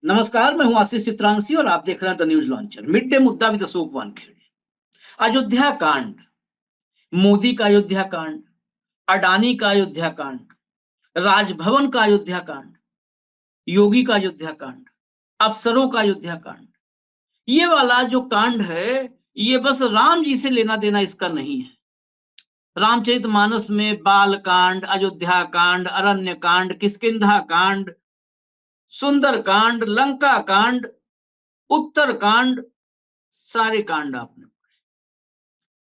नमस्कार, मैं हूं आशीष चित्रांशी और आप देख रहे हैं the news launcher. Mid day मुद्दा विद अशोक वानखेड़े। अयोध्या कांड, मोदी का अयोध्या कांड, अडानी का अयोध्या कांड, राजभवन का अयोध्या कांड, योगी का अयोध्या कांड, अफसरों का अयोध्या कांड। ये वाला जो कांड है, ये बस राम जी से लेना देना इसका नहीं है। रामचरितमानस में बाल कांड, अयोध्या कांड, अरण्य कांड, किष्किंधा कांड, सुंदर कांड, लंका कांड, उत्तर कांड, सारे कांड आपने।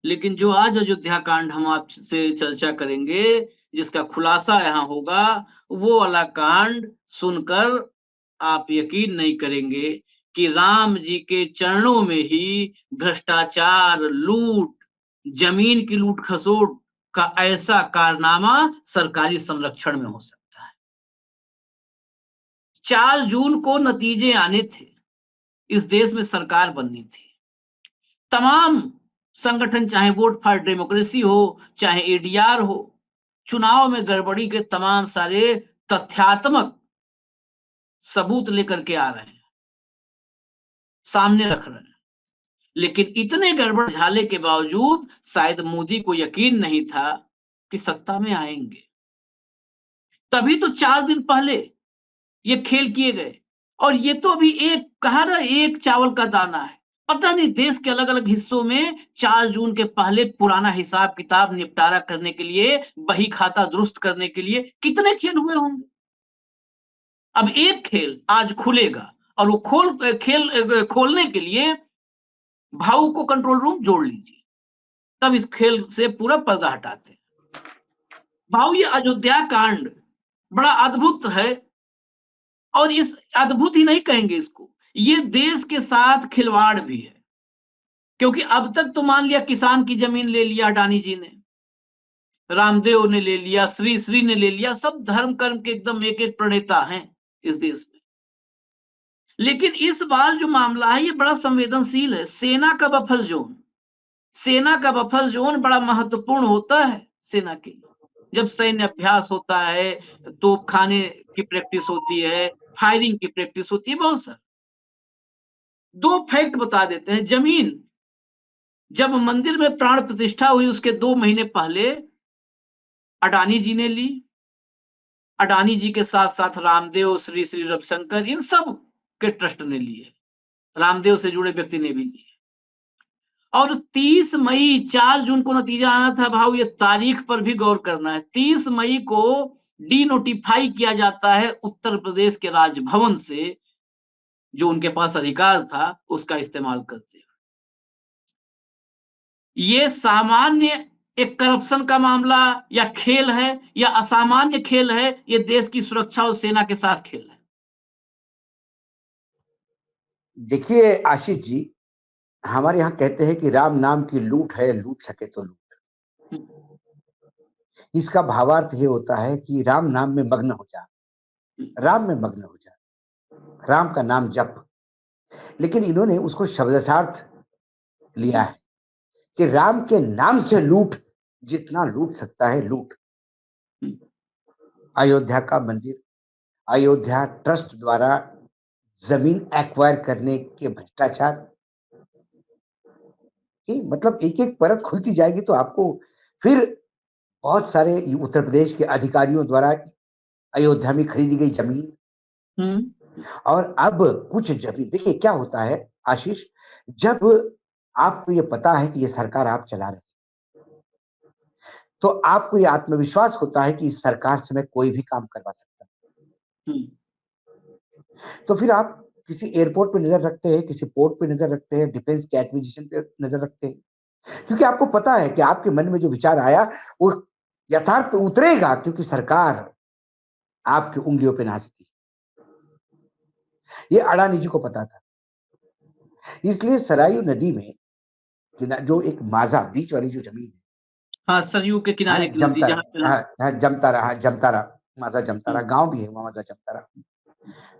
लेकिन जो आज अयोध्या कांड हम आपसे चर्चा करेंगे, जिसका खुलासा यहां होगा, वो वाला कांड सुनकर आप यकीन नहीं करेंगे कि राम जी के चरणों में ही भ्रष्टाचार, लूट, जमीन की लूट खसोट का ऐसा कारनामा सरकारी संरक्षण में हो सकता है। 4 जून को नतीजे आने थे, इस देश में सरकार बननी थी। तमाम संगठन, चाहे वोट फॉर डेमोक्रेसी हो, चाहे एडीआर हो, चुनाव में गड़बड़ी के तमाम सारे तथ्यात्मक सबूत लेकर के आ रहे हैं, सामने रख रहे हैं। लेकिन इतने गड़बड़ झाले के बावजूद शायद मोदी को यकीन नहीं था कि सत्ता में आएंगे। तभी तो 4 दिन पहले ये खेल किए गए। और ये तो अभी एक कहा ना, एक चावल का दाना है। पता नहीं देश के अलग अलग हिस्सों में 4 जून के पहले पुराना हिसाब किताब निपटारा करने के लिए, बही खाता दुरुस्त करने के लिए कितने खेल हुए होंगे। अब एक खेल आज खुलेगा और वो खेल खोलने के लिए भाऊ को कंट्रोल रूम जोड़ लीजिए, तब इस खेल से पूरा पर्दा हटाते हैं। भाऊ, ये अयोध्या कांड बड़ा अद्भुत है। और इस अद्भुत ही नहीं कहेंगे इसको, ये देश के साथ खिलवाड़ भी है। क्योंकि अब तक तो मान लिया किसान की जमीन ले लिया अडानी जी ने, रामदेव ने ले लिया, श्री श्री ने ले लिया, सब धर्म कर्म के एकदम एक एक प्रणेता हैं इस देश में। लेकिन इस बार जो मामला है ये बड़ा संवेदनशील है। सेना का बफर जोन, सेना का बफर जोन बड़ा महत्वपूर्ण होता है सेना के लिए। जब सैन्य अभ्यास होता है, तोप खाने की प्रैक्टिस होती है, फायरिंग की प्रैक्टिस होती है, बहुत सारा। 2 फैक्ट बता देते हैं। जमीन जब मंदिर में प्राण प्रतिष्ठा हुई उसके 2 महीने पहले अडानी जी ने ली। अडानी जी के साथ साथ रामदेव, श्री श्री रविशंकर, इन सब के ट्रस्ट ने लिए, रामदेव से जुड़े व्यक्ति ने भी लिए। और 30 मई, 4 जून को नतीजा आना था। भाव, ये तारीख पर भी गौर करना है। 30 मई को डी नोटिफाई किया जाता है उत्तर प्रदेश के राजभवन से, जो उनके पास अधिकार था उसका इस्तेमाल करते हुए। ये सामान्य एक करप्शन का मामला या खेल है या असामान्य खेल है, ये देश की सुरक्षा और सेना के साथ खेल है। देखिए आशीष जी, हमारे यहाँ कहते हैं कि राम नाम की लूट है, लूट सके तो लूट। इसका भावार्थ ये होता है कि राम नाम में मग्न हो जा, राम में मग्न हो जा, राम का नाम जप। लेकिन इन्होंने उसको शब्दार्थ लिया है कि राम के नाम से लूट, जितना लूट सकता है लूट। अयोध्या का मंदिर, अयोध्या ट्रस्ट द्वारा जमीन एक्वायर करने के भ्रष्टाचार, मतलब एक एक परत खुलती जाएगी तो आपको फिर बहुत सारे उत्तर प्रदेश के अधिकारियों द्वारा अयोध्या में खरीदी गई जमीन। और अब कुछ जमीन, देखिए क्या होता है आशीष, जब आपको ये पता है कि ये सरकार आप चला रहे हैं तो आपको ये आत्मविश्वास होता है कि इस सरकार से मैं कोई भी काम करवा सकता हूं। तो फिर आप किसी एयरपोर्ट पे नजर रखते हैं, किसी पोर्ट पे नजर रखते हैं, डिफेंस के एक्विजिशन पे नजर रखते हैं, क्योंकि आपको पता है कि आपके मन में जो विचार आया वो यथार्थ पे उतरेगा, क्योंकि सरकार आपकी उंगलियों पे नाचती। ये अडानी जी को पता था, इसलिए सरायू नदी में जो एक माझा बीच वाली जो जमीन है, हाँ, सरयू के किनारे की नदी, जमतारा, माझा जमतारा गांव भी है वहां, माझा जमतारा।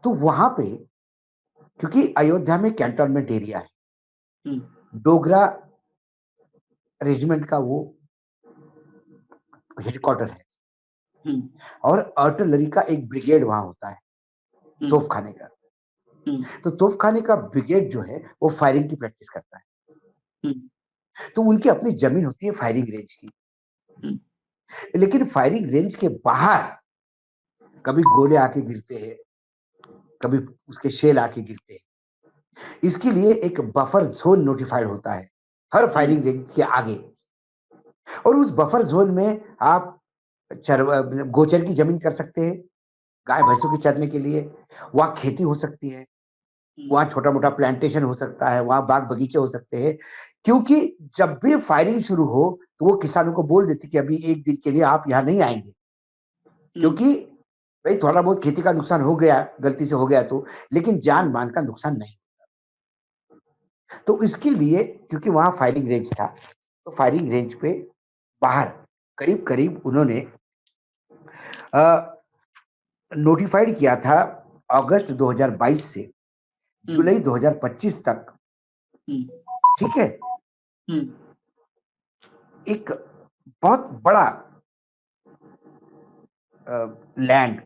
तो वहां पे क्योंकि अयोध्या में कैंटोनमेंट एरिया है, डोगरा रेजिमेंट का वो हेडक्वार्टर है, और आर्टिलरी का एक ब्रिगेड वहां होता है, तोप खाने का। तो तोपखाने का ब्रिगेड जो है वो फायरिंग की प्रैक्टिस करता है। तो उनकी अपनी जमीन होती है फायरिंग रेंज की, लेकिन फायरिंग रेंज के बाहर कभी गोले आके गिरते हैं, कभी उसके शेल आके गिरते हैं। इसके लिए एक बफर जोन नोटिफाइड होता है हर फायरिंग रेंज के आगे, और उस बफर जोन में आप गोचर की जमीन कर सकते हैं गाय भैंसों के चरने के लिए, वहां खेती हो सकती है, वहां छोटा मोटा प्लांटेशन हो सकता है, वहां बाग बगीचे हो सकते हैं। क्योंकि जब भी फायरिंग शुरू हो तो वो किसानों को बोल देती कि अभी एक दिन के लिए आप यहाँ नहीं आएंगे, क्योंकि भाई थोड़ा बहुत खेती का नुकसान हो गया, गलती से हो गया तो, लेकिन जान मान का नुकसान नहीं। तो इसके लिए क्योंकि वहां फायरिंग रेंज था, तो फायरिंग रेंज पे बाहर करीब करीब उन्होंने नोटिफाइड किया था अगस्त 2022 से जुलाई 2025 तक, ठीक है, एक बहुत बड़ा लैंड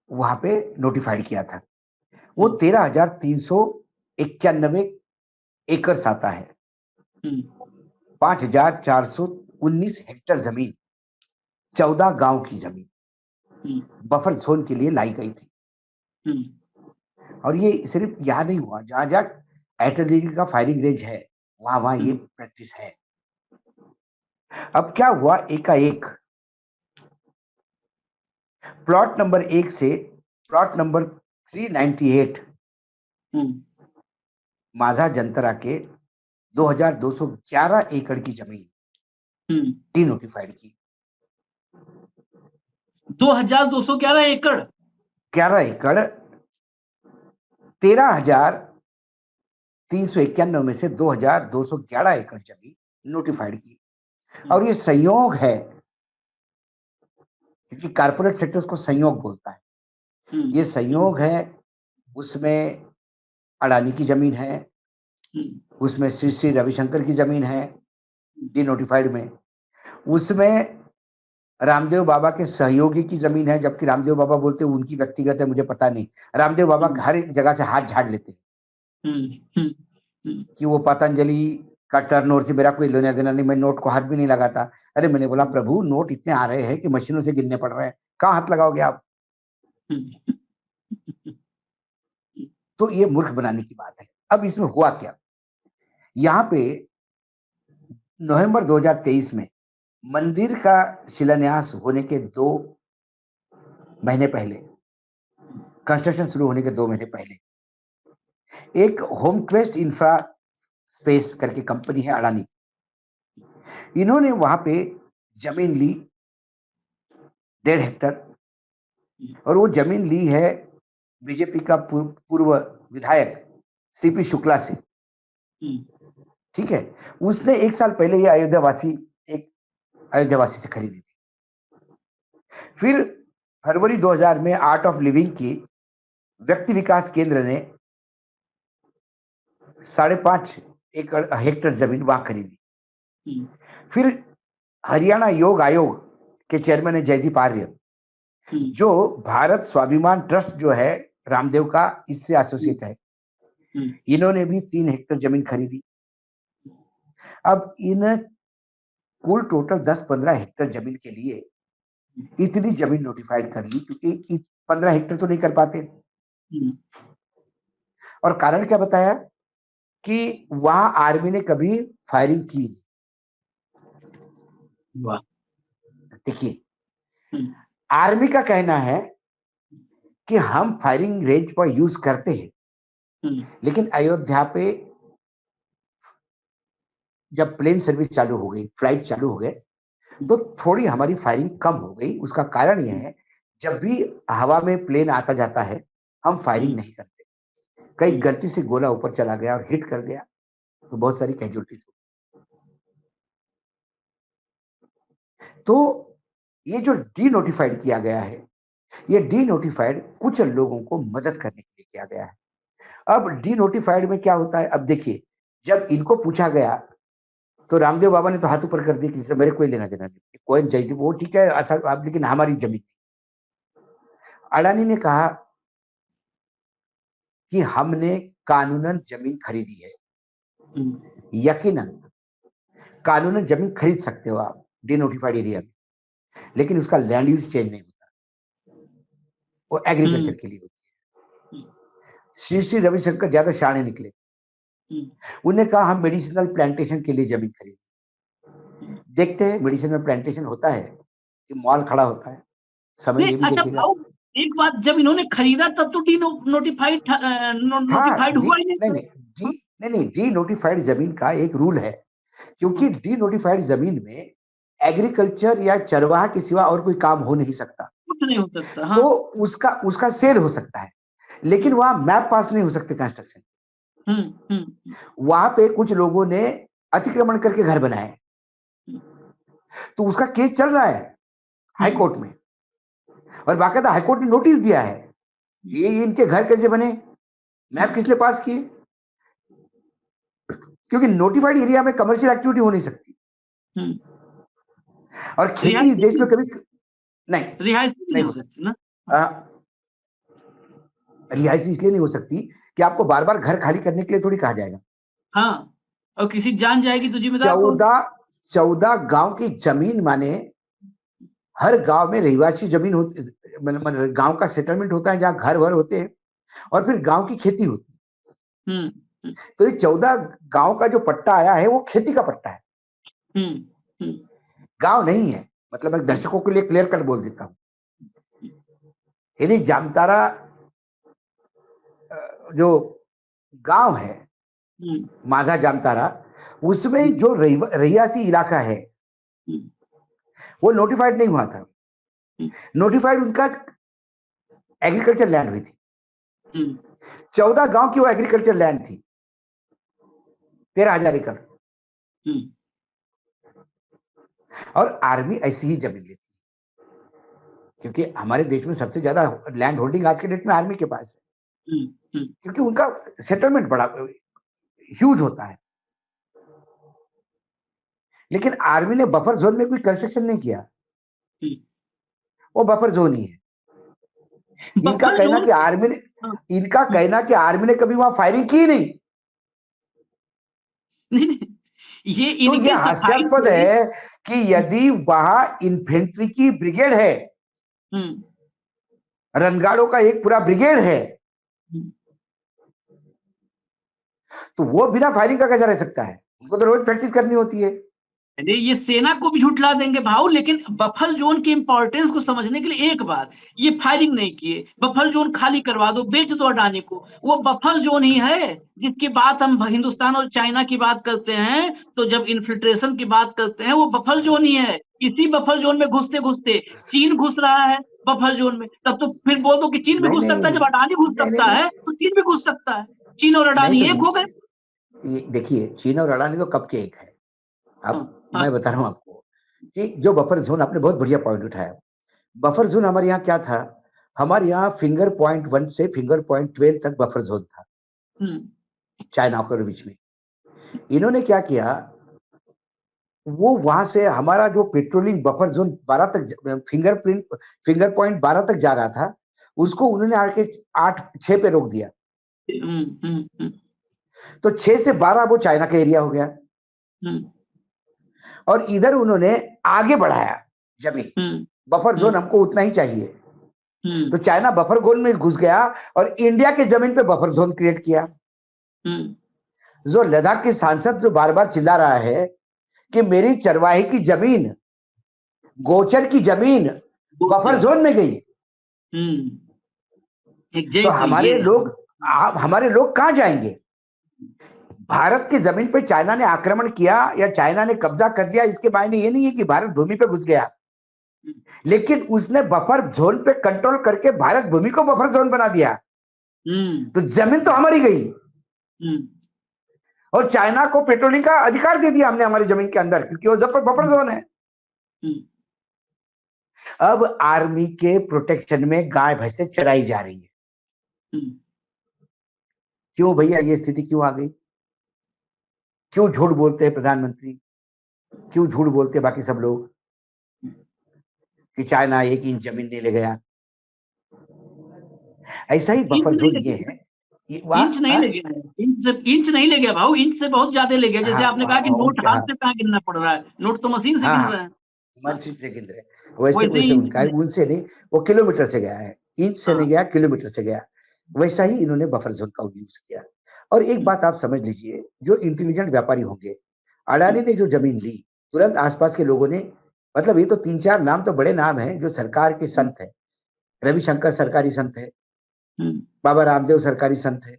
वहां पे नोटिफाइड किया था। वो 13,391 एकड़ आता है, 5,419 हेक्टेयर जमीन, 14 गांव की जमीन बफर जोन के लिए लाई गई थी। और ये सिर्फ यहाँ नहीं हुआ, जहां जहां आर्टिलरी का फायरिंग रेंज है वहां वहां ये प्रैक्टिस है। अब क्या हुआ, एकाएक प्लॉट नंबर 1 से प्लॉट नंबर 398 माझा जनतरा के 2,211 एकड़ की जमीन डी नोटिफाइड की। 2,211 एकड़, 11 एकड़ 13,391 में से 2,211 एकड़ जमीन नोटिफाइड की। और ये संयोग है, क्योंकि कारपोरेट सेक्टर उसको संयोग बोलता है, ये संयोग है। उसमें अडानी की जमीन है, उसमें श्री श्री रविशंकर की जमीन है डी नोटिफाइड में, उसमें रामदेव बाबा के सहयोगी की जमीन है, जबकि रामदेव बाबा बोलते हैं उनकी व्यक्तिगत है, मुझे पता नहीं। रामदेव बाबा हर एक जगह से हाथ झाड़ लेते हैं कि वो पतंजलि का टर्नओवर से मेरा कोई लेना देना नहीं, मैं नोट को हाथ भी नहीं लगाता। अरे मैंने बोला प्रभु नोट इतने आ रहे हैं कि मशीनों से गिनने पड़ रहे हैं, कहाँ हाथ लगाओगे आप? तो ये मूर्ख बनाने की बात है। अब इसमें हुआ क्या, यहाँ पे नवंबर 2023 में मंदिर का शिलान्यास होने के 2 महीने पहले, कंस्ट्रक्शन शुरू होने के 2 महीने पहले, एक होम क्वेस्ट इंफ्रा स्पेस करके कंपनी है अडानी, इन्होंने वहां पे जमीन ली 1.5 हेक्टर, और वो जमीन ली है बीजेपी का पूर्व विधायक सीपी शुक्ला से, ठीक है। उसने 1 साल पहले ये एक अयोध्यावासी से खरीदी थी। फिर फरवरी 2000 में आर्ट ऑफ लिविंग की व्यक्ति विकास केंद्र ने 5.5 हेक्टेयर जमीन वहां खरीदी। फिर हरियाणा योग आयोग के चेयरमैन है जयदीप आर्य, जो भारत स्वाभिमान ट्रस्ट जो है रामदेव का, इससे एसोसिएट है, इन्होंने भी 3 हेक्टेयर जमीन खरीदी। अब इन कुल टोटल 10-15 हेक्टेयर जमीन के लिए इतनी जमीन नोटिफाइड कर ली, क्योंकि 15 हेक्टेयर तो नहीं कर पाते। और कारण क्या बताया कि वहां आर्मी ने कभी फायरिंग की नहीं। देखिए, आर्मी का कहना है कि हम फायरिंग रेंज पर यूज करते हैं, लेकिन अयोध्या पे जब प्लेन सर्विस चालू हो गई, फ्लाइट चालू हो गए, तो थोड़ी हमारी फायरिंग कम हो गई। उसका कारण यह है, जब भी हवा में प्लेन आता जाता है हम फायरिंग नहीं करते। कहीं गलती से गोला ऊपर चला गया और हिट कर गया तो बहुत सारी कैजुअलिटीज हो। तो ये जो डी नोटिफाइड किया गया है, ये डी नोटिफाइड कुछ लोगों को मदद करने के लिए किया गया है। अब डी नोटिफाइड में क्या होता है, अब देखिए, जब इनको पूछा गया तो रामदेव बाबा ने तो हाथ ऊपर कर दिया कि मेरे कोई लेना देना नहीं, कोई जयदीप वो ठीक है अच्छा, आप लेकिन हमारी जमीन। अडानी ने कहा कि हमने कानूनन जमीन खरीदी है। यकीनन कानूनन जमीन खरीद सकते हो आप डिनोटिफाइड एरिया में, लेकिन उसका लैंड यूज चेंज नहीं होता, वो एग्रीकल्चर के लिए होती है। श्री श्री रविशंकर ज्यादा शाणे निकले, उन्हें कहा हम मेडिसिनल प्लांटेशन के लिए जमीन खरीदें। देखते हैं मेडिसिनल प्लांटेशन होता है कि मॉल खड़ा होता है, समय ये भी अच्छा देखेगा। एक बात, जब इन्होंने खरीदा तब तो नोटिफाइड हुआ ही नहीं, डी नोटिफाइड जमीन का एक रूल है, क्योंकि डी नोटिफाइड जमीन में एग्रीकल्चर या चरवाहा के सिवा और कोई काम हो नहीं सकता, कुछ नहीं हो सकता। हाँ। तो उसका सेल हो सकता है, लेकिन वहां मैप पास नहीं हो सकते कंस्ट्रक्शन। वहां पे कुछ लोगों ने अतिक्रमण करके घर बनाए, तो उसका केस चल रहा है हाई कोर्ट में, और बाकायदा हाई कोर्ट ने नोटिस दिया है ये इनके घर कैसे बने, मैप किसने पास किए, क्योंकि नोटिफाइड एरिया में कमर्शियल एक्टिविटी हो नहीं सकती, और खेती देश में कभी नहीं हो सकती ना। रिहायशी इसलिए नहीं हो सकती कि आपको बार बार घर खाली करने के लिए थोड़ी कहा जाएगा। हाँ, और किसी जान जाएगी तो जिम्मेदार 14 गांव की जमीन माने हर गांव में रहिवासी जमीन होती, मतलब गांव का सेटलमेंट होता है जहां घर वर होते हैं, और फिर गांव की खेती होती है। तो ये 14 गांव का जो पट्टा आया है वो खेती का पट्टा है, गांव नहीं है। मतलब मैं दर्शकों के लिए क्लियर कट बोल देता हूं, यदि जामतारा जो गांव है माझा जामतारा, उसमें जो रहियासी इलाका है वो नोटिफाइड नहीं हुआ था, नोटिफाइड उनका एग्रीकल्चर लैंड हुई थी। 14 गांव की वो एग्रीकल्चर लैंड थी, 13,000 एकड़, और आर्मी ऐसी ही जमीन लेती है, क्योंकि हमारे देश में सबसे ज्यादा लैंड होल्डिंग आज के डेट में आर्मी के पास है, क्योंकि उनका सेटलमेंट बड़ा ह्यूज होता है। लेकिन आर्मी ने बफर जोन में कोई कंस्ट्रक्शन नहीं किया, वो बफर जोन ही है। इनका कहना कि आर्मी ने कभी वहां फायरिंग की नहीं, तो ये हास्यास्पद है कि यदि वहां इन्फेंट्री की ब्रिगेड है, रणगाड़ों का एक पूरा ब्रिगेड है, तो वो बिना फायरिंग का कैसा रह सकता है? उनको तो रोज प्रैक्टिस करनी होती है। अरे ये सेना को भी झुठला देंगे भाऊ, लेकिन बफर जोन की इंपॉर्टेंस को समझने के लिए एक बात, ये फायरिंग नहीं किए, बफर जोन खाली करवा दो, बेच दो अडानी को, वो बफर जोन ही है जिसकी बात हम हिंदुस्तान और चाइना की बात करते हैं, तो जब इन्फिल्ट्रेशन की बात करते हैं वो बफर जोन ही है। इसी बफर जोन में घुसते घुसते चीन घुस रहा है बफर जोन में, तब तो फिर बोल दो कि चीन भी घुस सकता है, जब अडानी घुस सकता है तो चीन भी घुस सकता है, चीन और अडानी एक हो गए। देखिए चीन और अडानी तो कब के एक है। अब मैं बता रहा हूं आपको कि जो बफर जोन, आपने बहुत बढ़िया पॉइंट उठाया। बफर जोन हमारे यहाँ क्या था, हमारे यहाँ फिंगर पॉइंट 1 से फिंगर पॉइंट 12 तक बफर जोन था चाइना के बीच में। इन्होंने क्या किया, वो वहां से हमारा जो पेट्रोलिंग बफर जोन 12 तक, फिंगर पॉइंट 12 तक जा रहा था, उसको उन्होंने आके 6 पे रोक दिया। तो 6 से 12 वो चाइना का एरिया हो गया, और इधर उन्होंने आगे बढ़ाया जमीन, बफर जोन हमको उतना ही चाहिए, तो चाइना बफर जोन में घुस गया और इंडिया के जमीन पे बफर जोन क्रिएट किया। जो लद्दाख के सांसद जो बार बार चिल्ला रहा है कि मेरी चरवाही की जमीन, गोचर की जमीन बफर जोन में गई, तो हमारे लोग कहां जाएंगे? भारत की जमीन पे चाइना ने आक्रमण किया या चाइना ने कब्जा कर लिया, इसके मायने ये नहीं है कि भारत भूमि पे घुस गया, लेकिन उसने बफर जोन पे कंट्रोल करके भारत भूमि को बफर जोन बना दिया, तो जमीन तो हमारी गई, और चाइना को पेट्रोलिंग का अधिकार दे दिया हमने हमारी जमीन के अंदर, क्योंकि वो बफर जोन है। अब आर्मी के प्रोटेक्शन में गाय भैंसे चराई जा रही है। क्यों भैया ये स्थिति क्यों आ गई? क्यों झूठ बोलते हैं प्रधानमंत्री, क्यों झूठ बोलते हैं बाकी सब लोग कि चाइना 1 इंच जमीन नहीं ले गया? ऐसा ही बफर जोन ये है, इंच नहीं ले गया है, इंच नहीं ले गया भाऊ, इंच से बहुत ज्यादा ले गया। जैसे आपने कहा कि नोट हाथ से कहाँ गिनना पड़ रहा है, नोट तो मशीन से गिन रहा है, मशीन से गिन रहे, वैसे वैसे वैसे ही उनका उनसे नहीं, वो किलोमीटर से गया है, इंच से नहीं गया, किलोमीटर से गया। वैसा ही इन्होंने बफर जोन का यूज किया। और एक बात आप समझ लीजिए, जो इंटेलिजेंट व्यापारी होंगे, अडानी ने जो जमीन ली, तुरंत आसपास के लोगों ने, मतलब ये तो 3-4 नाम तो बड़े नाम हैं जो सरकार के संत है। रविशंकर सरकारी संत है, बाबा रामदेव सरकारी संत है,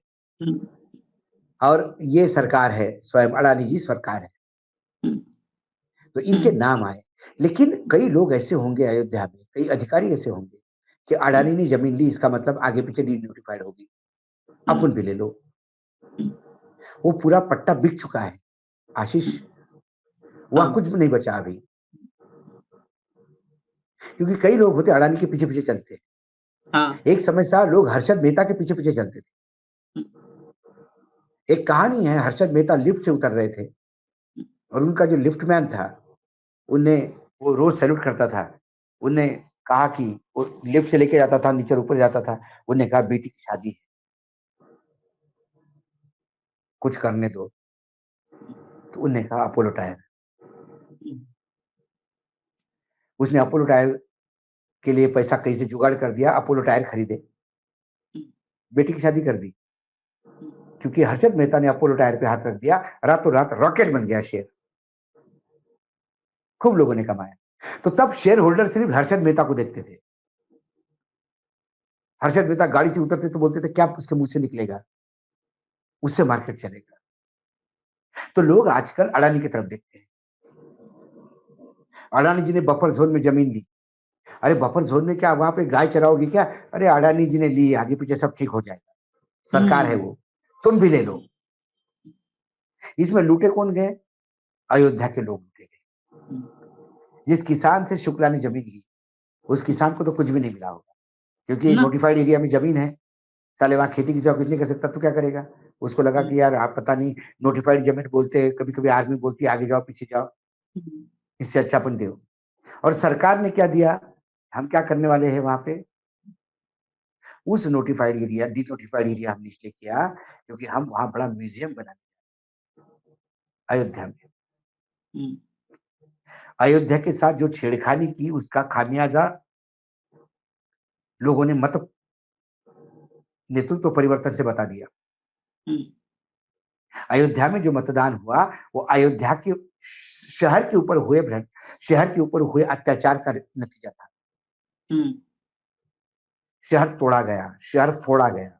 और ये सरकार है, स्वयं अडानी जी सरकार है, तो इनके नाम आए। लेकिन कई लोग ऐसे होंगे अयोध्या में, कई अधिकारी ऐसे होंगे कि अडानी ने जमीन ली, इसका मतलब आगे पीछे डी नोटिफाइड होगी, अपन भी ले लो। वो पूरा पट्टा बिक चुका है आशीष, वहां कुछ भी नहीं बचा अभी। क्योंकि कई लोग होते अडानी के पीछे पीछे चलते हैं। एक समय सा लोग हर्षद मेहता के पीछे पीछे चलते थे। एक कहानी है, हर्षद मेहता लिफ्ट से उतर रहे थे और उनका जो लिफ्ट मैन था, उन्हें वो रोज सैल्यूट करता था। उन्हें कहा कि वो लिफ्ट से लेके जाता था, नीचे ऊपर जाता था। उन्हें कहा बेटी की शादी है, कुछ करने दो। तो उन्हें कहा अपोलो टायर। उसने अपोलो टायर के लिए पैसा कहीं से जुगाड़ कर दिया, अपोलो टायर खरीदे, बेटी की शादी कर दी। क्योंकि हर्षद मेहता ने अपोलो टायर पे हाथ रख दिया, रातों रात रॉकेट बन गया शेयर, खूब लोगों ने कमाया। तो तब शेयर होल्डर सिर्फ हर्षद मेहता को देखते थे। हर्षद मेहता गाड़ी से उतरते तो बोलते थे क्या उसके मुंह से निकलेगा, उससे मार्केट चलेगा। तो लोग आजकल अडानी की तरफ देखते हैं। अडानी जी ने बफर जोन में जमीन ली। अरे बफर जोन में क्या वहां पे गाय चराओगी क्या? अरे अडानी जी ने ली, आगे पीछे सब ठीक हो जाएगा, सरकार है वो, तुम भी ले लो। इसमें लूटे कौन गए? अयोध्या के लोग लूटे गए। जिस किसान से शुक्ला ने जमीन ली, उस किसान को तो कुछ भी नहीं मिला होगा, क्योंकि नोटिफाइड एरिया में जमीन है, साले वहां खेती की कुछ नहीं कर सकता, तो क्या करेगा? उसको लगा कि यार आप पता नहीं, नोटिफाइड जमीन बोलते हैं, कभी कभी आर्मी बोलती है आगे जाओ पीछे जाओ, इससे अच्छा अपन दो। और सरकार ने क्या दिया, हम क्या करने वाले हैं वहां पे, उस notified area, D notified area हमने इसलिए किया क्योंकि हम वहां बड़ा म्यूजियम बनाने अयोध्या में। अयोध्या के साथ जो छेड़खानी की, उसका खामियाजा लोगों ने मत नेतृत्व परिवर्तन से बता दिया। अयोध्या में जो मतदान हुआ, वो अयोध्या के शहर के ऊपर हुए शहर के ऊपर हुए अत्याचार का नतीजा था। शहर तोड़ा गया, शहर फोड़ा गया,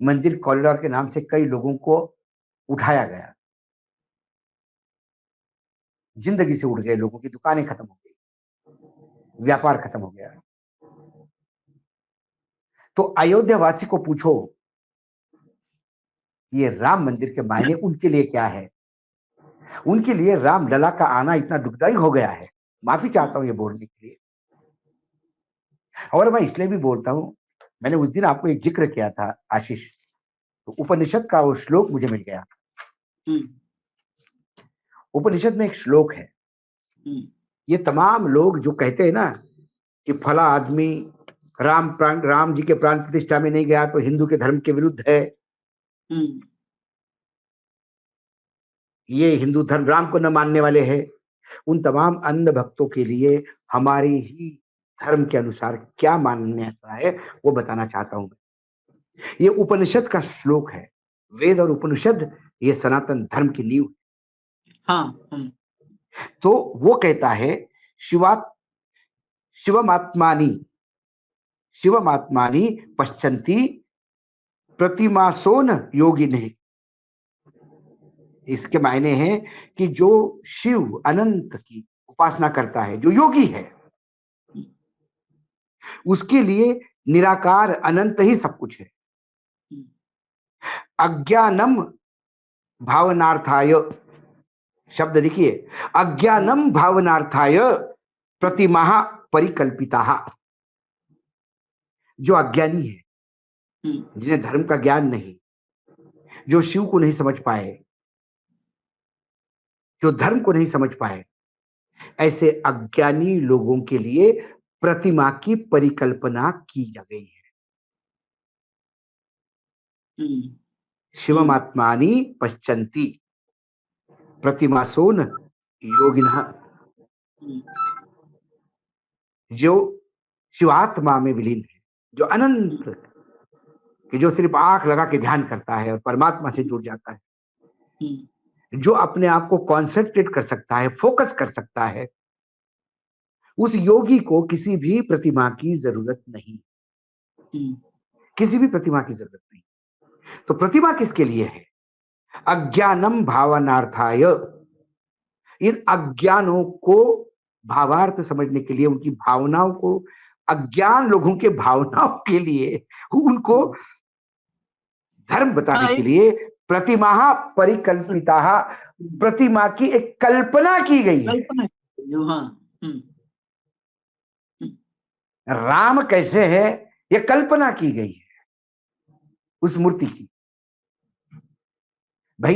मंदिर कॉरिडोर के नाम से कई लोगों को उठाया गया, जिंदगी से उड़ गए लोगों की, दुकानें खत्म हो गई, व्यापार खत्म हो गया। तो अयोध्या वासी को पूछो, ये राम मंदिर के मायने उनके लिए क्या है? उनके लिए राम लला का आना इतना दुखदायी हो गया है, माफी चाहता हूं ये बोलने के लिए। और मैं इसलिए भी बोलता हूं, मैंने उस दिन आपको एक जिक्र किया था आशीष, तो उपनिषद का वो श्लोक मुझे मिल गया। उपनिषद में एक श्लोक है, ये तमाम लोग जो कहते हैं ना कि फला आदमी राम जी के प्राण प्रतिष्ठा में नहीं गया तो हिंदू के धर्म के विरुद्ध है, ये हिंदू धर्म राम को न मानने वाले हैं, उन तमाम अंध भक्तों के लिए हमारी ही धर्म के अनुसार क्या मान्यता है वो बताना चाहता हूं। ये उपनिषद का श्लोक है। वेद और उपनिषद ये सनातन धर्म की नींव है। हाँ। तो वो कहता है शिवमात्मानि पश्चन्ति प्रतिमासोन योगिने। इसके मायने हैं कि जो शिव अनंत की उपासना करता है, जो योगी है, उसके लिए निराकार अनंत ही सब कुछ है। अज्ञानम भावनार्थाय, शब्द देखिए, अज्ञानम भावनार्थाय प्रतिमा परिकल्पिता। जो अज्ञानी है, जिन्हें धर्म का ज्ञान नहीं, जो शिव को नहीं समझ पाए, जो धर्म को नहीं समझ पाए, ऐसे अज्ञानी लोगों के लिए प्रतिमा की परिकल्पना की जा गई है। शिवमात्मानि पश्यन्ति प्रतिमासोन योगिनः, जो शिवात्मा में विलीन है, जो अनंत, कि जो सिर्फ आंख लगा के ध्यान करता है और परमात्मा से जुड़ जाता है, जो अपने आप को कॉन्सेंट्रेट कर सकता है, फोकस कर सकता है, उस योगी को किसी भी प्रतिमा की जरूरत नहीं, किसी भी प्रतिमा की जरूरत नहीं। तो प्रतिमा किसके लिए है? अज्ञानम भावनार्थाय, इन अज्ञानों को भावार्थ समझने के लिए, उनकी भावनाओं को, अज्ञान लोगों के भावनाओं के लिए, उनको धर्म बताने के लिए प्रतिमा परिकल्पिता, प्रतिमा की एक कल्पना की गई है। राम कैसे है, यह कल्पना की गई है उस मूर्ति की। भाई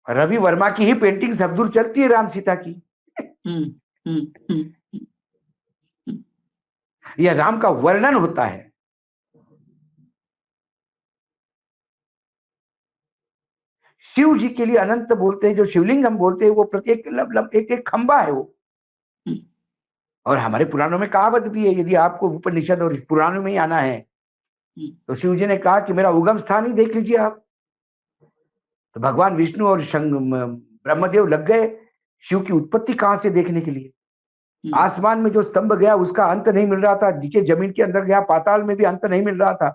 रवि वर्मा की ही पेंटिंग सब दूर चलती है राम सीता की। यह राम का वर्णन होता है। शिव जी के लिए अनंत बोलते हैं, जो शिवलिंग हम बोलते हैं, वो प्रत्येक एक एक खंबा है वो। और हमारे पुराणों में कहावत भी है, यदि आपको उपनिषद और पुराणों में ही आना है तो शिव जी ने कहा कि मेरा उगम स्थान ही देख लीजिए आप। तो भगवान विष्णु और ब्रह्मदेव लग गए शिव की उत्पत्ति कहां से देखने के लिए। आसमान में जो स्तंभ गया उसका अंत नहीं मिल रहा था, नीचे जमीन के अंदर गया, पाताल में भी अंत नहीं मिल रहा था।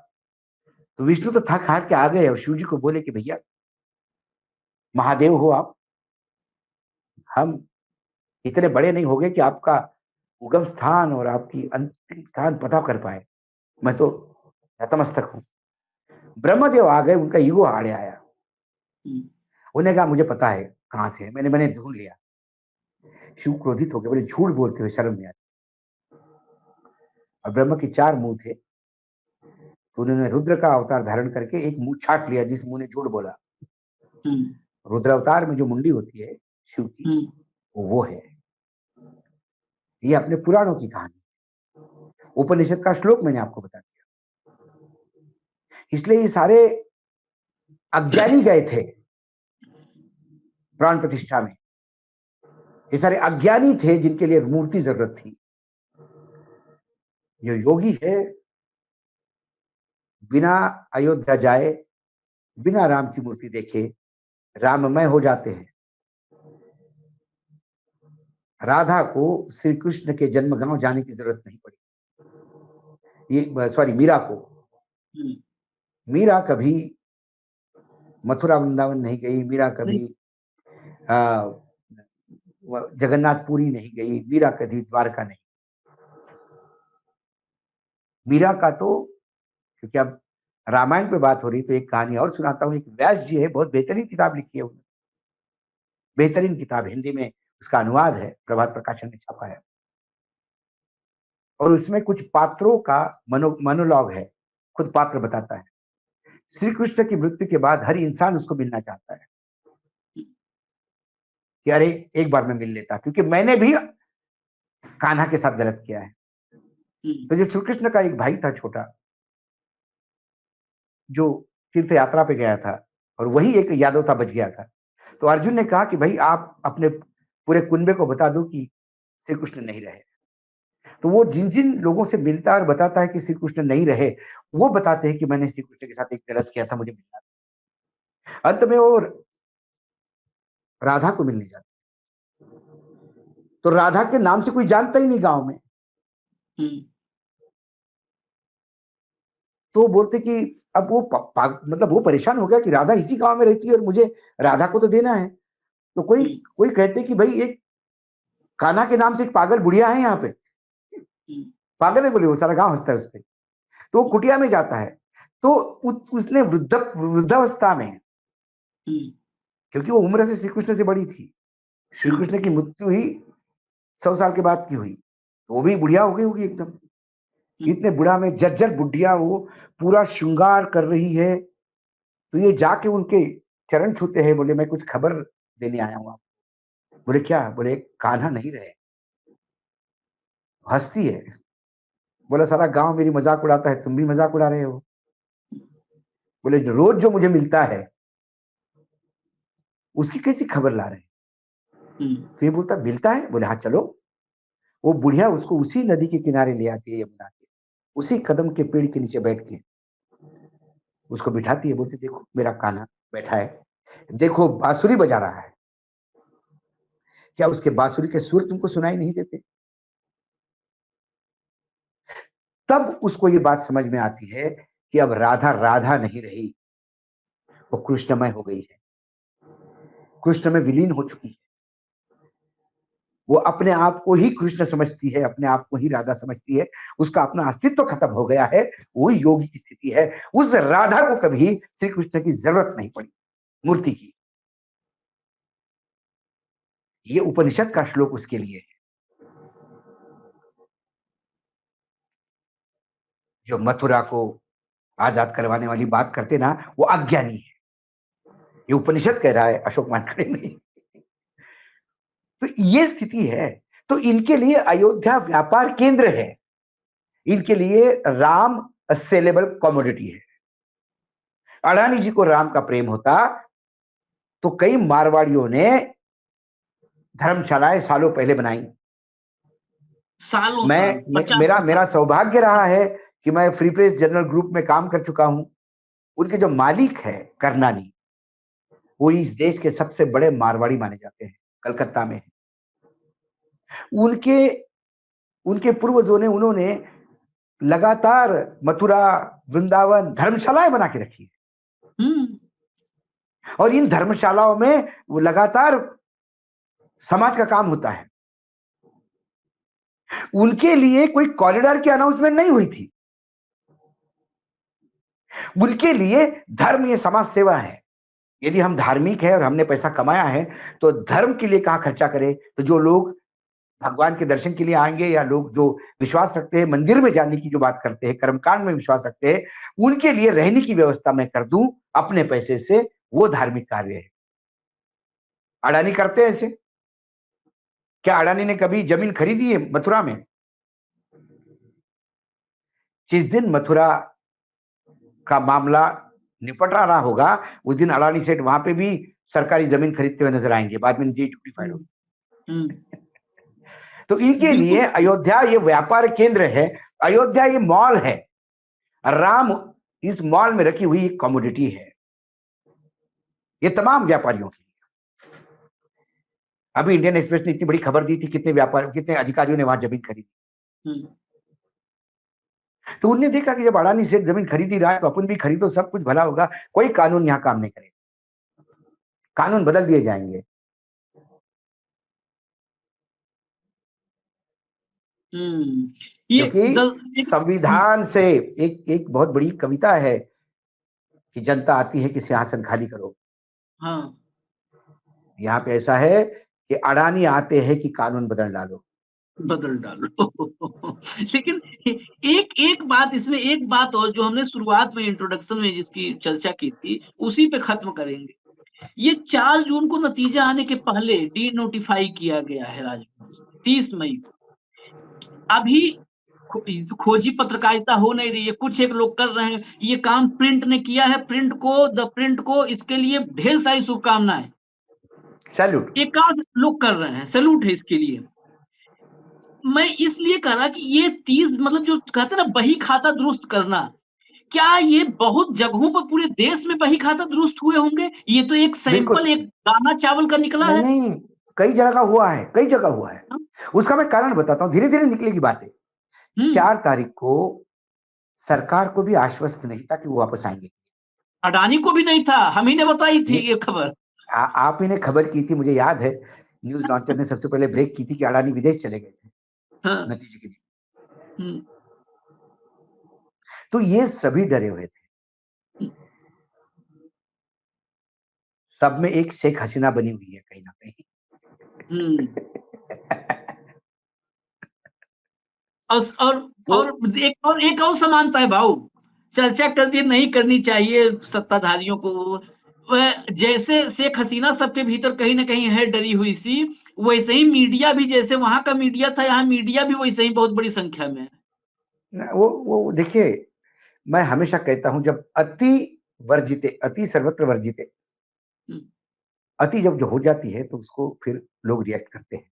तो विष्णु तो थक हार के आ गए और शिव जी को बोले कि भैया महादेव हो आप, हम इतने बड़े नहीं हो गए कि आपका उगम स्थान और आपकी अंतिम स्थान पता कर पाए, मैं तो नतमस्तक हूं। ब्रह्मदेव आ गए, उनका ईगो आड़े आया। उन्हें कहा मुझे पता है कहां से है, मैंने ढूंढ लिया। शिव क्रोधित हो गए, बोले झूठ बोलते हुए शर्म नहीं आती। और ब्रह्म के 4 मुंह थे, तो उन्होंने रुद्र का अवतार धारण करके एक मुंह छाट लिया जिस मुंह ने झूठ बोला। रुद्र अवतार में जो मुंडी होती है शिव की, वो है। ये अपने पुराणों की कहानी, उपनिषद का श्लोक मैंने आपको बता दिया। इसलिए ये सारे अज्ञानी गए थे प्राण प्रतिष्ठा में, ये सारे अज्ञानी थे जिनके लिए मूर्ति जरूरत थी। जो योगी है बिना अयोध्या जाए, बिना राम की मूर्ति देखे राममय हो जाते हैं। राधा को श्री कृष्ण के जन्म गांव जाने की जरूरत नहीं पड़ी। ये सॉरी, मीरा को, मीरा कभी मथुरा वृंदावन नहीं गई, मीरा कभी जगन्नाथपुरी नहीं गई, मीरा कभी द्वारका नहीं। मीरा का तो, क्योंकि अब रामायण पे बात हो रही तो एक कहानी और सुनाता हूँ। एक व्यास जी है, बहुत बेहतरीन किताब लिखी है उन्होंने, बेहतरीन किताब, हिंदी में उसका अनुवाद है, प्रभात प्रकाशन ने छापा है। और उसमें कुछ पात्रों का मोनोलॉग है, खुद पात्र बताता है। श्री कृष्ण की मृत्यु के बाद हर इंसान उसको मिलना चाहता है कि अरे एक बार मैं मिल लेता, क्योंकि मैंने भी कान्हा के साथ गलत किया है। तो जो श्री कृष्ण का एक भाई था छोटा, जो तीर्थ यात्रा पे गया था और वही एक यादव था, बच गया था। तो अर्जुन ने कहा कि भाई आप अपने पूरे कुनबे को बता दो कि श्री कृष्ण नहीं रहे। तो वो जिन जिन लोगों से मिलता है और बताता है कि श्री कृष्ण नहीं रहे, वो बताते हैं कि मैंने श्री कृष्ण के साथ एक गलत किया था, मुझे मिलना था। अंत में वो राधा को मिलने जाते, तो राधा के नाम से कोई जानता ही नहीं गांव में। तो बोलते कि अब वो मतलब वो परेशान हो गया कि राधा इसी गांव में रहती है और मुझे राधा को तो देना है। तो कोई कहते कि भाई एक कान्हा के नाम से एक पागल बुढ़िया है यहाँ पे, पागल है बोले, वो सारा गांव हंसता है उस पर। तो वो कुटिया में जाता है, तो उसने वृद्धावस्था में, क्योंकि वो उम्र से श्री कृष्ण से बड़ी थी, श्री कृष्ण की मृत्यु ही 100 साल के बाद की हुई, तो वो भी बुढ़िया हो गई होगी एकदम। इतने बुढ़ा में जर्जर बुढ़िया वो पूरा श्रृंगार कर रही है, तो ये जाके उनके चरण छूते हैं, बोले मैं कुछ खबर देने आया हूं आपको। बोले क्या? बोले कान्हा नहीं रहे। हंसती है, बोला सारा गांव मेरी मजाक उड़ाता है, तुम भी मजाक उड़ा रहे हो। बोले रोज जो मुझे मिलता है उसकी कैसी खबर ला रहे हैं? तो ये बोलता मिलता है? बोले हाँ चलो। वो बुढ़िया उसको उसी नदी के किनारे ले आती है, यमुना के उसी कदम के पेड़ के नीचे बैठ के उसको बिठाती है, बोलती देखो मेरा कान्हा बैठा है, देखो बांसुरी बजा रहा है, क्या उसके बांसुरी के सुर तुमको सुनाई नहीं देते? तब उसको ये बात समझ में आती है कि अब राधा राधा नहीं रही, वो कृष्णमय हो गई है, कृष्ण में विलीन हो चुकी है। वो अपने आप को ही कृष्ण समझती है, अपने आप को ही राधा समझती है, उसका अपना अस्तित्व खत्म हो गया है। वही योगी की स्थिति है। उस राधा को कभी श्री कृष्ण की जरूरत नहीं पड़ी मूर्ति की। ये उपनिषद का श्लोक उसके लिए है। जो मथुरा को आजाद करवाने वाली बात करते ना, वो अज्ञानी है। ये उपनिषद कह रहा है, अशोक वानखेड़े नहीं। तो ये स्थिति है। तो इनके लिए अयोध्या व्यापार केंद्र है, इनके लिए राम सेलेबल कमोडिटी है। अडानी जी को राम का प्रेम होता तो कई मारवाड़ियों ने धर्मशालाएं सालों पहले बनाई। सालों मेरा सौभाग्य रहा है कि मैं फ्री प्रेस जर्नल ग्रुप में काम कर चुका हूं। उनके जो मालिक है करनानी, वो इस देश के सबसे बड़े मारवाड़ी माने जाते हैं, कलकत्ता में। उनके पूर्वजों ने उन्होंने लगातार मथुरा वृंदावन धर्मशालाएं बना के रखी है। और इन धर्मशालाओं में वो लगातार समाज का काम होता है। उनके लिए कोई कॉरिडोर की अनाउंसमेंट नहीं हुई थी। उनके लिए धर्म ये समाज सेवा है। यदि हम धार्मिक है और हमने पैसा कमाया है तो धर्म के लिए कहां खर्चा करें? तो जो लोग भगवान के दर्शन के लिए आएंगे या लोग जो विश्वास रखते हैं, मंदिर में जाने की जो बात करते हैं, कर्मकांड में विश्वास रखते हैं, उनके लिए रहने की व्यवस्था मैं कर दूं अपने पैसे से, वो धार्मिक कार्य है। अडानी करते हैं ऐसे? क्या अडानी ने कभी जमीन खरीदी है मथुरा में? जिस दिन मथुरा का मामला निपट रहा होगा उस दिन अडानी सेठ वहां पे भी सरकारी जमीन खरीदते हुए नजर आएंगे, बाद में फाइल होगी। तो इनके लिए अयोध्या ये व्यापार केंद्र है, अयोध्या ये मॉल है, राम इस मॉल में रखी हुई एक कमोडिटी है। ये तमाम व्यापारियों के लिए। अभी इंडियन एक्सप्रेस ने इतनी बड़ी खबर दी थी, कितने अधिकारियों ने वहां जमीन खरीदी। तो उनने देखा कि जब अडानी से जमीन खरीदी रहा है तो अपन भी खरीदो, सब कुछ भला होगा। कोई कानून यहां काम नहीं करेगा, कानून बदल दिए जाएंगे। क्योंकि संविधान से एक बहुत बड़ी कविता है कि जनता आती है कि सिंहासन खाली करो। हाँ, यहाँ पे ऐसा है कि अडानी आते हैं कि कानून बदल डालो। लेकिन एक बात इसमें, एक बात और जो हमने शुरुआत में इंट्रोडक्शन में जिसकी चर्चा की थी उसी पे खत्म करेंगे। ये 4 जून को नतीजा आने के पहले डी नोटिफाई किया गया है राजभवन से, 30 मई को। अभी खोजी पत्रकारिता हो नहीं रही है, कुछ एक लोग कर रहे हैं। ये काम प्रिंट ने किया है, प्रिंट को इसके लिए ढेर सारी शुभकामनाएं, सैल्यूट। एकाध लोग कर रहे हैं, सैल्यूट है इसके लिए। मैं इसलिए कह रहा कि ये 30 मतलब जो कहते हैं ना बही खाता दुरुस्त करना, क्या ये बहुत जगहों पर पूरे देश में बही खाता दुरुस्त हुए होंगे? ये तो एक सैंपल, एक दाना चावल का निकला है। नहीं, कई जगह हुआ है, कई जगह हुआ है। उसका मैं कारण बताता हूँ, धीरे धीरे निकलेगी बातें। 4 तारीख को सरकार को भी आश्वस्त नहीं था कि वो वापस आएंगे। अडानी को भी नहीं था, हम ही ने बताई थी ये खबर। आप ही ने खबर की थी, मुझे याद है। न्यूज लॉन्चर ने सबसे पहले ब्रेक की थी कि अडानी विदेश चले गए थे। हाँ। नतीजे के दिन। तो ये सभी डरे हुए थे। सब में एक शेख हसीना बनी हुई है कहीं ना कहीं। और एक और समानता है भाऊ, चर्चा कर दी नहीं करनी चाहिए सत्ताधारियों को। जैसे शेख हसीना सबके भीतर कहीं ना कहीं है डरी हुई सी, वैसे ही मीडिया भी, जैसे वहां का मीडिया था, यहाँ मीडिया भी वैसे ही बहुत बड़ी संख्या में है। वो देखिए, मैं हमेशा कहता हूं जब अति वर्जिते, अति सर्वत्र वर्जिते। अति जब जो हो जाती है तो उसको फिर लोग रिएक्ट करते हैं।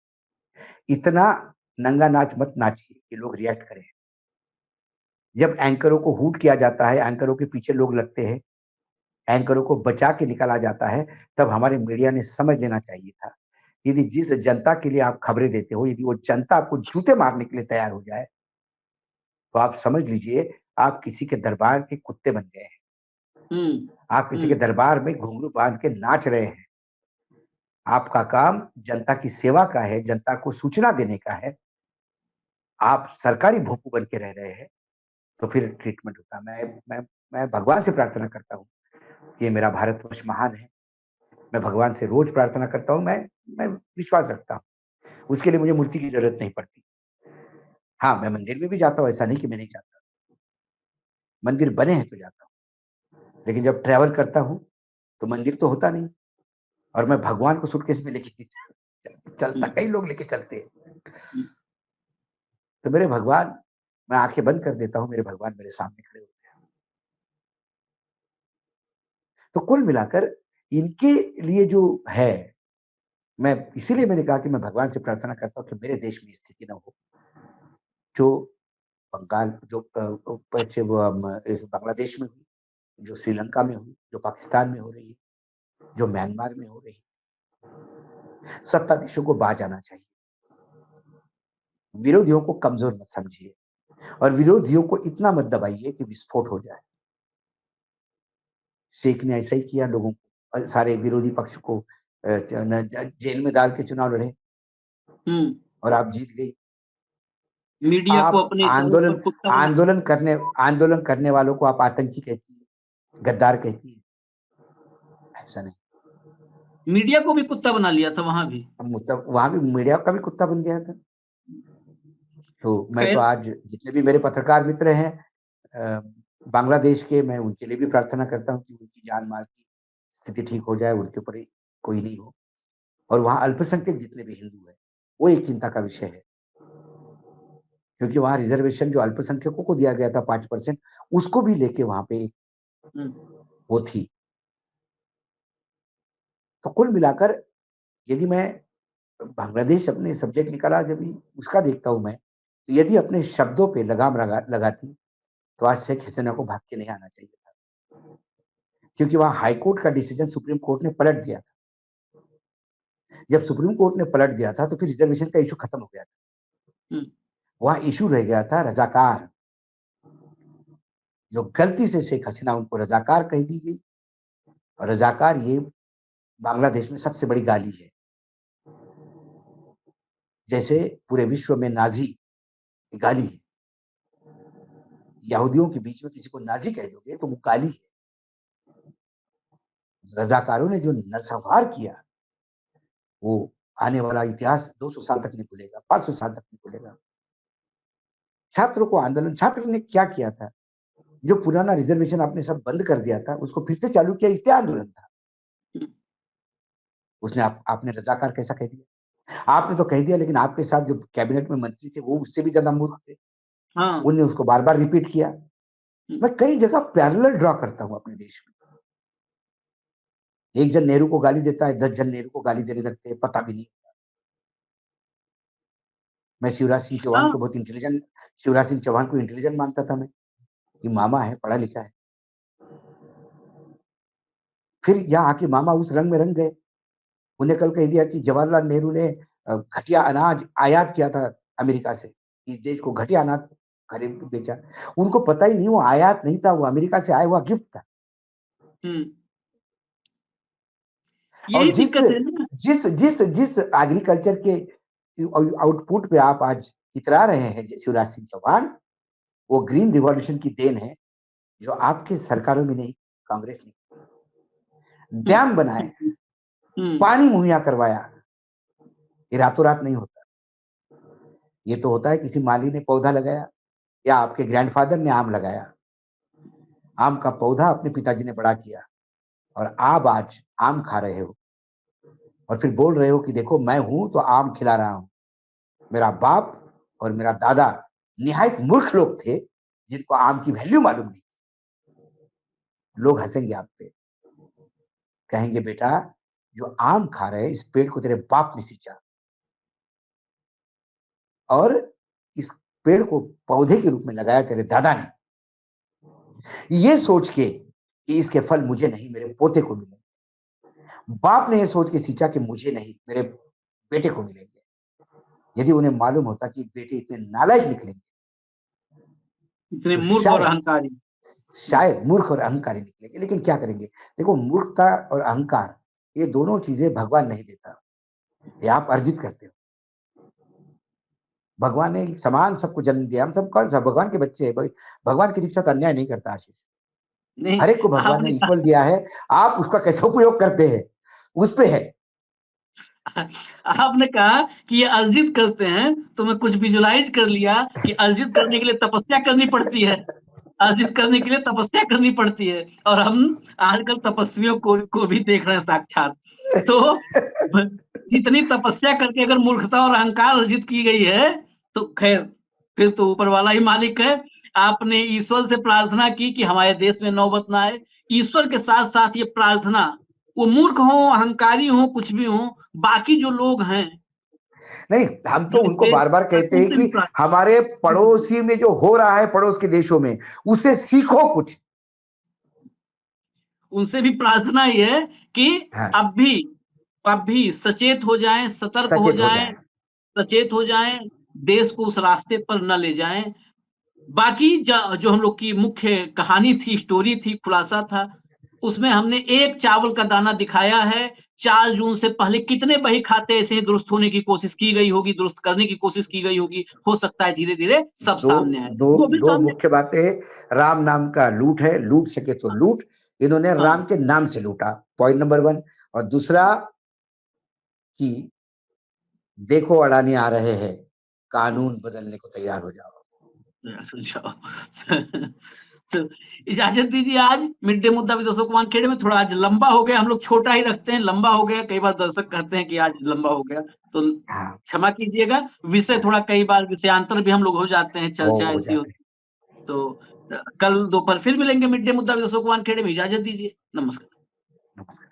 इतना नंगा नाच मत नाचिए कि लोग रिएक्ट करें। जब एंकरों को हूट किया जाता है, एंकरों के पीछे लोग लगते हैं, एंकरों को बचा के निकाला जाता है, तब हमारे मीडिया ने समझ लेना चाहिए था। यदि जिस जनता के लिए आप खबरें देते हो, यदि वो जनता आपको जूते मारने के लिए तैयार हो जाए, तो आप समझ लीजिए आप किसी के दरबार के कुत्ते बन गए हैं। आप किसी के दरबार में घुंघरू बांध के नाच रहे हैं। आपका काम जनता की सेवा का है, जनता को सूचना देने का है। आप सरकारी भोंपू बन के रह रहे हैं, तो फिर ट्रीटमेंट होता। मैं भगवान से प्रार्थना करता हूँ, ये मेरा भारतवर्ष महान है। मैं भगवान से रोज प्रार्थना करता हूँ, मैं विश्वास रखता हूँ। उसके लिए मुझे मूर्ति की जरूरत नहीं पड़ती। हाँ, मैं मंदिर में भी जाता हूँ, ऐसा नहीं कि मैं नहीं जाता। मंदिर बने हैं तो जाता हूँ, लेकिन जब ट्रैवल करता हूँ तो मंदिर तो होता नहीं, और मैं भगवान को सूटकेस में लेके चलता। कई लोग लेके चलते हैं, तो मेरे भगवान, मैं आंखें बंद कर देता हूँ, मेरे भगवान मेरे सामने खड़े होते हैं। तो कुल मिलाकर इनके लिए जो है, मैं इसीलिए मैंने कहा कि मैं भगवान से प्रार्थना करता हूँ कि मेरे देश में स्थिति न हो जो बंगाल, जो इस बांग्लादेश में हुई, जो श्रीलंका में हुई, जो पाकिस्तान में हो रही है, जो म्यांमार में हो रही है। सत्ताधीशों को बाज आना चाहिए। विरोधियों को कमजोर मत समझिए, और विरोधियों को इतना मत दबाइए कि विस्फोट हो जाए। शेख ने ऐसा ही किया, लोगों को, सारे विरोधी पक्ष को जेल में डाल के चुनाव लड़े, और आप जीत गई। मीडिया को आप अपने इशारों पर कुत्ता बना, आंदोलन करने वालों को आप आतंकी कहती है, गद्दार कहती है। ऐसा नहीं, मीडिया को भी कुत्ता बना लिया था वहां भी। मतलब वहां भी मीडिया का भी कुत्ता बन गया था। तो मैं तो खैर, आज जितने भी मेरे पत्रकार मित्र हैं बांग्लादेश के, मैं उनके लिए भी प्रार्थना करता हूँ कि उनकी जान माल की स्थिति ठीक हो जाए, उनके ऊपर कोई नहीं हो। और वहाँ अल्पसंख्यक जितने भी हिंदू हैं, वो एक चिंता का विषय है, क्योंकि वहाँ रिजर्वेशन जो अल्पसंख्यकों को दिया गया था 5%, उसको भी लेके वहां पे वो थी। तो कुल मिलाकर यदि मैं बांग्लादेश अपने सब्जेक्ट निकाला, जब उसका देखता हूं मैं, तो यदि अपने शब्दों पे लगाम लगाती तो आज शेख हसीना को भाग के नहीं आना चाहिए था, क्योंकि वहां हाईकोर्ट का डिसीजन सुप्रीम कोर्ट ने पलट दिया था। जब सुप्रीम कोर्ट ने पलट दिया था तो फिर रिजर्वेशन का इशू खत्म हो गया था। वहां इशू रह गया था रजाकार, जो गलती से शेख हसीना उनको रजाकार कह दी गई, और रजाकार ये बांग्लादेश में सबसे बड़ी गाली है। जैसे पूरे विश्व में नाजी गाली है, यहूदियों के बीच में किसी को नाजी कह दोगे तो वो गाली है। रजाकारों ने जो नरसंहार किया, वो आने वाला इतिहास 200 साल तक नहीं भूलेगा, 500 साल तक नहीं भूलेगा। छात्र ने क्या किया था? जो पुराना रिजर्वेशन आपने सब बंद कर दिया था, उसको फिर से चालू किया, इसलिए आंदोलन था। उसने आपने रजाकार कैसा कह दिया? आपने तो कह दिया, लेकिन आपके साथ जो कैबिनेट में मंत्री थे वो उससे भी ज्यादा मूर्ख थे। उन्होंने उसको बार बार रिपीट किया। मैं कई जगह पैरेलल ड्रॉ करता हूं अपने देश में। एक जन नेहरू को गाली देता है, 10 जन नेहरू को गाली देने लगते हैं, पता भी नहीं। मैं शिवराज सिंह चौहान को बहुत इंटेलिजेंट, शिवराज सिंह चौहान को इंटेलिजेंट मानता था मैं, कि मामा है, पढ़ा लिखा है। फिर यहाँ आके मामा उस रंग में रंग गए। उन्हें कल कह दिया कि जवाहरलाल नेहरू ने घटिया अनाज आयात किया था अमेरिका से, इस देश को घटिया अनाज खरीद बेचा। उनको पता ही नहीं, वो आयात नहीं था, वो अमेरिका से आया हुआ गिफ्ट था। और जिस दिक्कत है ना। जिस जिस जिस एग्रीकल्चर के आउटपुट पे आप आज इतरा रहे हैं शिवराज सिंह चौहान, वो ग्रीन रिवॉल्यूशन की देन है, जो आपके सरकारों में नहीं, कांग्रेस ने डैम बनाए, पानी मुहैया करवाया। ये रातों रात नहीं होता। ये तो होता है किसी माली ने पौधा लगाया, या आपके ग्रैंडफादर ने आम लगाया, आम का पौधा अपने पिताजी ने बड़ा किया, और आप आज आम खा रहे हो और फिर बोल रहे हो कि देखो मैं हूं तो आम खिला रहा हूं। मेरा बाप और मेरा दादा निहायत मूर्ख लोग थे, जिनको आम की वैल्यू मालूम नहीं थी, लोग हंसेंगे आप पे, कहेंगे बेटा जो आम खा रहे हैं इस पेड़ को तेरे बाप ने सींचा और इस पेड़ को पौधे के रूप में लगाया तेरे दादा ने, ये सोच के कि इसके फल मुझे नहीं मेरे पोते को मिलेंगे। बाप ने ये सोच के सींचा कि मुझे नहीं मेरे बेटे को मिलेंगे। यदि उन्हें मालूम होता कि बेटे इतने नालायक निकलेंगे, इतने तो मूर्ख और अहंकारी, शायद मूर्ख और अहंकारी निकलेंगे। लेकिन क्या करेंगे, देखो मूर्खता और अहंकार ये दोनों चीजें भगवान नहीं देता, ये आप अर्जित करते हो। भगवान ने समान सबको जन्म दिया, हम सब कौन सा भगवान के बच्चे हैं। भगवान किसी के साथ अन्याय नहीं करता आशीष, नहीं हर एक को भगवान ने आपने इक्वल दिया है, आप उसका कैसे उपयोग करते हैं उस पे है। आपने कहा कि ये अर्जित करते हैं, तो मैं कुछ विजुलाइज कर लिया कि अर्जित करने के लिए तपस्या करनी पड़ती है, अर्जित करने के लिए तपस्या करनी पड़ती है, और हम आजकल तपस्वियों को भी देख रहे हैं साक्षात। तो इतनी तपस्या करके अगर मूर्खता और अहंकार अर्जित की गई है, तो खैर फिर तो ऊपर वाला ही मालिक है। आपने ईश्वर से प्रार्थना की कि हमारे देश में नौबत ना आए। ईश्वर के साथ साथ ये प्रार्थना, वो मूर्ख हो, अहंकारी हो, कुछ भी हो, बाकी जो लोग हैं, नहीं, हम तो जो उनको देश, बार बार कहते हैं उनसे भी कि हमारे पड़ोसी में जो हो रहा है पड़ोस के देशों में, उससे सीखो कुछ। उनसे भी प्रार्थना ही है कि हाँ, अब भी सचेत हो जाएं, सतर्क हो सचेत हो जाएं, जाए। सचेत हो जाएं, देश को उस रास्ते पर न ले जाएं। बाकी जो हम लोग की मुख्य कहानी थी, स्टोरी थी, खुलासा था, उसमें हमने एक चावल का दाना दिखाया है। 4 जून से पहले कितने बही खाते ऐसे ही दुरुस्त होने की कोशिश की गई होगी, दुरुस्त करने की कोशिश की गई होगी, हो सकता है धीरे धीरे सब दो सामने आए, दो वो भी दो सामने। मुख्य बातें, राम नाम का लूट है, लूट सके तो लूट, इन्होंने हाँ, राम के नाम से लूटा, पॉइंट नंबर 1। और दूसरा कि देखो अडानी आ रहे हैं, कानून बदलने को तैयार हो जाओ। जाओ। तो इजाजत दीजिए, आज मिड डे मुद्दा विद अशोक वानखेड़े में थोड़ा आज लंबा हो गया, हम लोग छोटा ही रखते हैं, लंबा हो गया, कई बार दर्शक कहते हैं कि आज लंबा हो गया, तो हाँ, क्षमा कीजिएगा। विषय थोड़ा कई बार विषयांतर भी हम लोग हो जाते हैं, वो चर्चा हो ऐसी जाते होती है। तो कल दोपहर फिर मिलेंगे मिड डे मुद्दा विद अशोक वानखेड़े में, इजाजत दीजिए, नमस्कार। हैं।